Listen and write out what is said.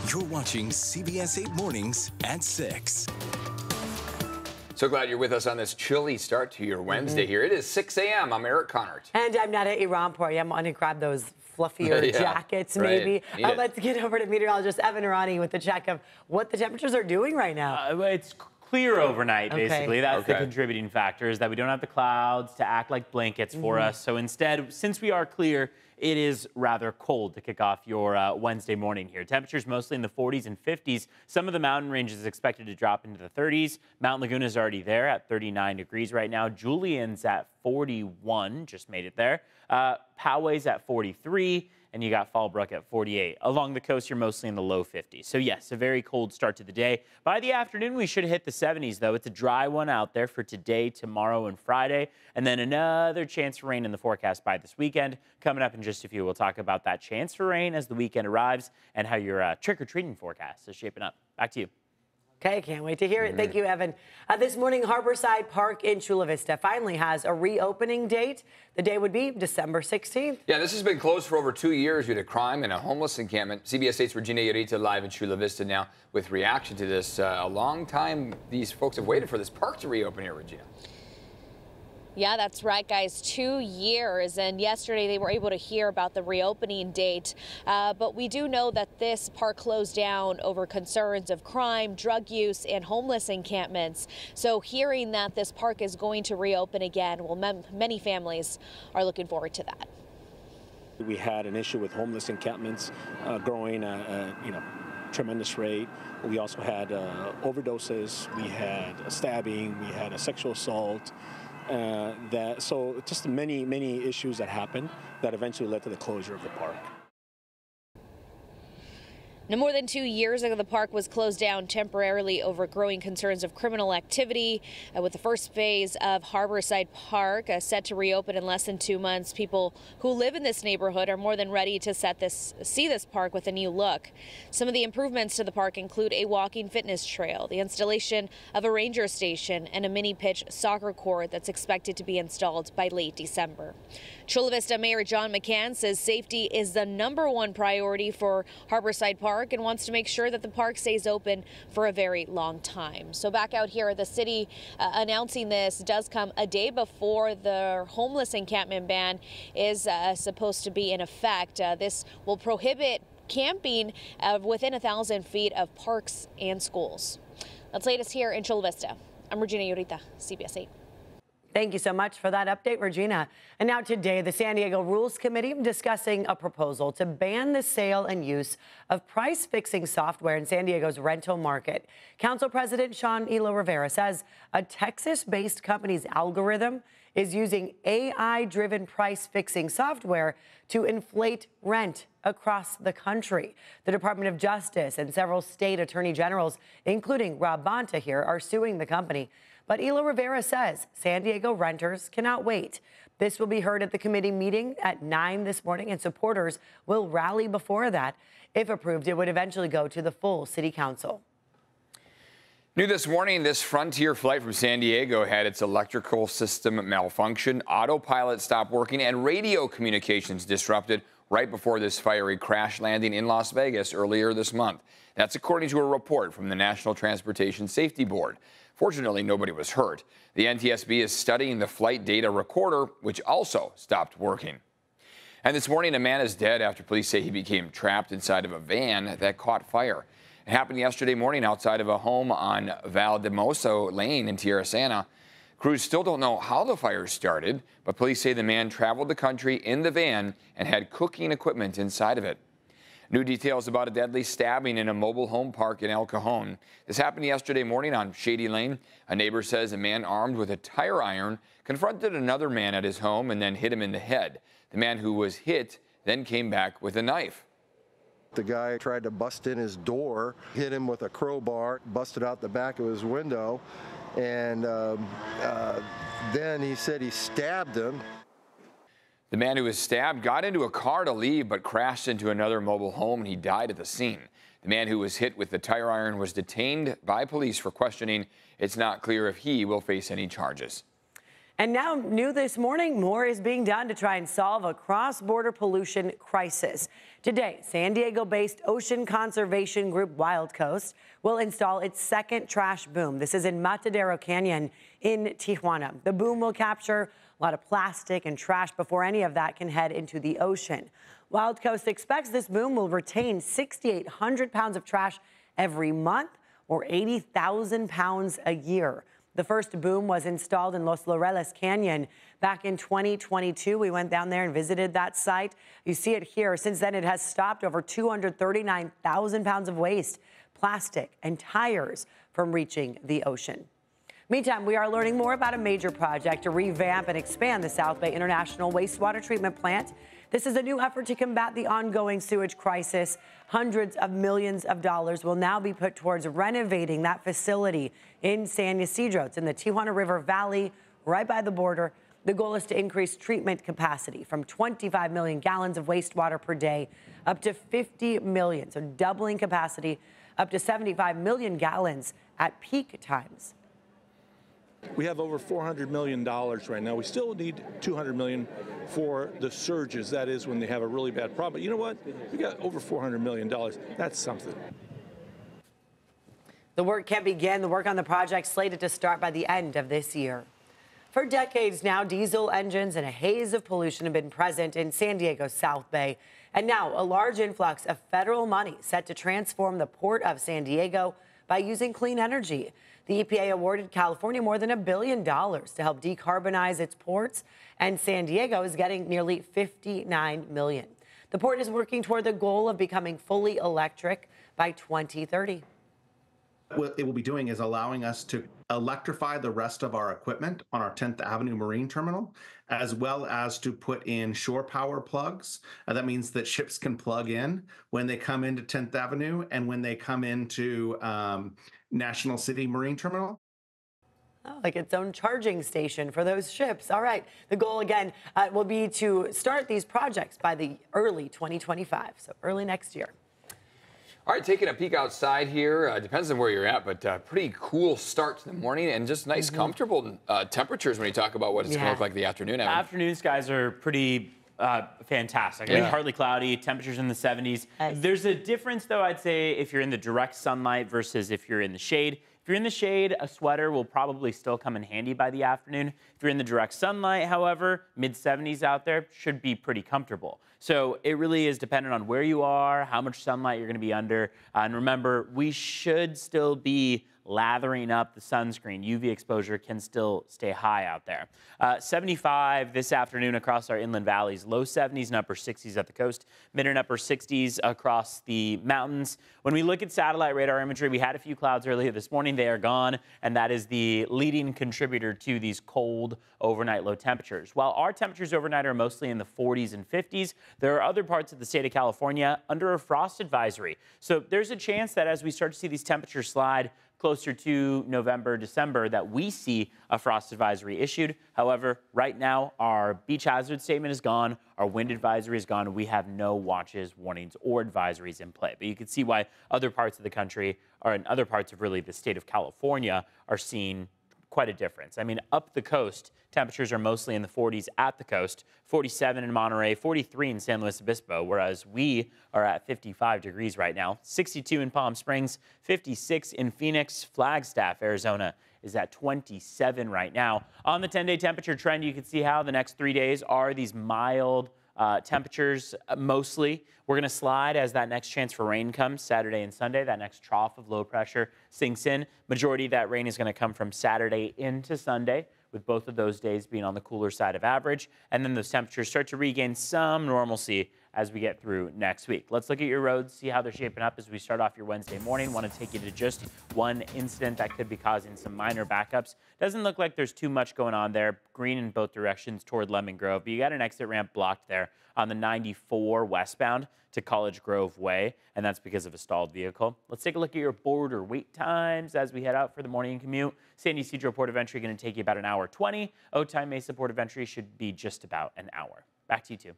You're watching CBS 8 Mornings at 6. So glad you're with us on this chilly start to your Wednesday here. It is 6 a.m. I'm Eric Connert. And I'm Nada Iranpour. I'm going to grab those fluffier jackets, maybe. Let's get over to meteorologist Evan Irani with the check of what the temperatures are doing right now. It's clear overnight, basically. That's the contributing factor, is that we don't have the clouds to act like blankets for us. So instead, since we are clear, it is rather cold to kick off your Wednesday morning here. Temperatures mostly in the 40s and 50s. Some of the mountain ranges expected to drop into the 30s. Mount Laguna is already there at 39 degrees right now. Julian's at 41, just made it there. Poway's at 43. And you got Fallbrook at 48. Along the coast, you're mostly in the low 50s. So yes, a very cold start to the day. By the afternoon, we should hit the 70s, though. It's a dry one out there for today, tomorrow, and Friday. And then another chance for rain in the forecast by this weekend. Coming up in just a few, we'll talk about that chance for rain as the weekend arrives and how your trick-or-treating forecast is shaping up. Back to you. Okay, can't wait to hear it. Thank you, Evan. This morning, Harborside Park in Chula Vista finally has a reopening date. The day would be December 16th. Yeah, this has been closed for over 2 years due to crime and a homeless encampment. CBS 8's Regina Urita live in Chula Vista now with reaction to this. A long time these folks have waited for this park to reopen here, Regina. Yeah, that's right, guys. 2 years. And yesterday they were able to hear about the reopening date. But we do know that this park closed down over concerns of crime, drug use, and homeless encampments. So hearing that this park is going to reopen again, well, many families are looking forward to that. We had an issue with homeless encampments growing at a tremendous rate. We also had overdoses. We had a stabbing. We had a sexual assault. So just many issues that happened that eventually led to the closure of the park. Now, more than 2 years ago, the park was closed down temporarily over growing concerns of criminal activity. With the first phase of Harborside Park set to reopen in less than 2 months, people who live in this neighborhood are more than ready to see this park with a new look. Some of the improvements to the park include a walking fitness trail, the installation of a ranger station, and a mini-pitch soccer court that's expected to be installed by late December. Chula Vista Mayor John McCann says safety is the #1 priority for Harborside Park and wants to make sure that the park stays open for a very long time. So back out here, the city announcing this does come a day before the homeless encampment ban is supposed to be in effect. This will prohibit camping within 1,000 feet of parks and schools. That's latest here in Chula Vista. I'm Regina Urita, CBS 8. Thank you so much for that update, Regina. And now today, the San Diego Rules Committee discussing a proposal to ban the sale and use of price-fixing software in San Diego's rental market. Council President Sean Elo Rivera says a Texas-based company's algorithm is using AI-driven price-fixing software to inflate rent across the country. The Department of Justice and several state attorney generals, including Rob Bonta here, are suing the company. But Elo Rivera says San Diego renters cannot wait. This will be heard at the committee meeting at 9 this morning, and supporters will rally before that. If approved, it would eventually go to the full city council. New this morning, this Frontier flight from San Diego had its electrical system malfunction, autopilot stopped working, and radio communications disrupted right before this fiery crash landing in Las Vegas earlier this month. That's according to a report from the National Transportation Safety Board. Fortunately, nobody was hurt. The NTSB is studying the flight data recorder, which also stopped working. And this morning, a man is dead after police say he became trapped inside of a van that caught fire. It happened yesterday morning outside of a home on Valdemoso Lane in Tierra Santa. Crews still don't know how the fire started, but police say the man traveled the country in the van and had cooking equipment inside of it. New details about a deadly stabbing in a mobile home park in El Cajon. This happened yesterday morning on Shady Lane. A neighbor says a man armed with a tire iron confronted another man at his home and then hit him in the head. The man who was hit then came back with a knife. The guy tried to bust in his door, hit him with a crowbar, busted out the back of his window, and then he said he stabbed him. The man who was stabbed got into a car to leave but crashed into another mobile home and he died at the scene. The man who was hit with the tire iron was detained by police for questioning. It's not clear if he will face any charges. And now, new this morning, more is being done to try and solve a cross-border pollution crisis. Today, San Diego-based ocean conservation group Wild Coast will install its second trash boom. This is in Matadero Canyon in Tijuana. The boom will capture a lot of plastic and trash before any of that can head into the ocean. Wild Coast expects this boom will retain 6,800 pounds of trash every month, or 80,000 pounds a year. The first boom was installed in Los Laureles Canyon back in 2022. We went down there and visited that site. You see it here. Since then, it has stopped over 239,000 pounds of waste, plastic, and tires from reaching the ocean. Meantime, we are learning more about a major project to revamp and expand the South Bay International Wastewater Treatment Plant. This is a new effort to combat the ongoing sewage crisis. Hundreds of millions of dollars will now be put towards renovating that facility in San Ysidro. It's in the Tijuana River Valley, right by the border. The goal is to increase treatment capacity from 25 million gallons of wastewater per day up to 50 million, so doubling capacity up to 75 million gallons at peak times. We have over $400 million right now. We still need $200 million for the surges. That is when they have a really bad problem. But you know what? We got over $400 million. That's something. The work can begin. The work on the project slated to start by the end of this year. For decades now, diesel engines and a haze of pollution have been present in San Diego's South Bay. And now a large influx of federal money set to transform the port of San Diego by using clean energy. The EPA awarded California more than $1 billion to help decarbonize its ports, and San Diego is getting nearly $59 million. The port is working toward the goal of becoming fully electric by 2030. What it will be doing is allowing us to electrify the rest of our equipment on our 10th Avenue Marine Terminal, as well as to put in shore power plugs. That means that ships can plug in when they come into 10th Avenue and when they come into National City Marine Terminal. Oh, like its own charging station for those ships. All right. The goal, again, will be to start these projects by the early 2025, so early next year. All right, taking a peek outside here. Depends on where you're at, but pretty cool start to the morning and just nice, comfortable temperatures when you talk about what it's going to look like the afternoon. Afternoon skies are pretty fantastic. I mean, partly cloudy, temperatures in the 70s. Nice. There's a difference, though, I'd say, if you're in the direct sunlight versus if you're in the shade. If you're in the shade, a sweater will probably still come in handy by the afternoon. If you're in the direct sunlight, however, mid-70s out there should be pretty comfortable. So it really is dependent on where you are, how much sunlight you're going to be under. And remember, we should still be lathering up the sunscreen. UV exposure can still stay high out there. 75 this afternoon across our inland valleys, low 70s and upper 60s at the coast, mid and upper 60s across the mountains. When we look at satellite radar imagery, we had a few clouds earlier this morning. They are gone, and that is the leading contributor to these cold overnight low temperatures. While our temperatures overnight are mostly in the 40s and 50s, there are other parts of the state of California under a frost advisory. So there's a chance that as we start to see these temperatures slide closer to November, December, that we see a frost advisory issued. However, right now, our beach hazard statement is gone. Our wind advisory is gone. We have no watches, warnings, or advisories in play. But you can see why other parts of the country, or in other parts of really the state of California, are seeing quite a difference. I mean, up the coast, temperatures are mostly in the 40s at the coast, 47 in Monterey, 43 in San Luis Obispo, whereas we are at 55 degrees right now, 62 in Palm Springs, 56 in Phoenix. Flagstaff, Arizona is at 27 right now. On the 10-day temperature trend, you can see how the next 3 days are these mild temperatures mostly. We're going to slide as that next chance for rain comes Saturday and Sunday. That next trough of low pressure sinks in. Majority of that rain is going to come from Saturday into Sunday, with both of those days being on the cooler side of average. And then those temperatures start to regain some normalcy as we get through next week. Let's look at your roads, see how they're shaping up as we start off your Wednesday morning. Want to take you to just one incident that could be causing some minor backups. Doesn't look like there's too much going on there. Green in both directions toward Lemon Grove, but you got an exit ramp blocked there on the 94 westbound to College Grove Way, and that's because of a stalled vehicle. Let's take a look at your border wait times as we head out for the morning commute. San Ysidro Port of Entry going to take you about an hour 20. Otay Mesa Port of Entry should be just about an hour. Back to you two.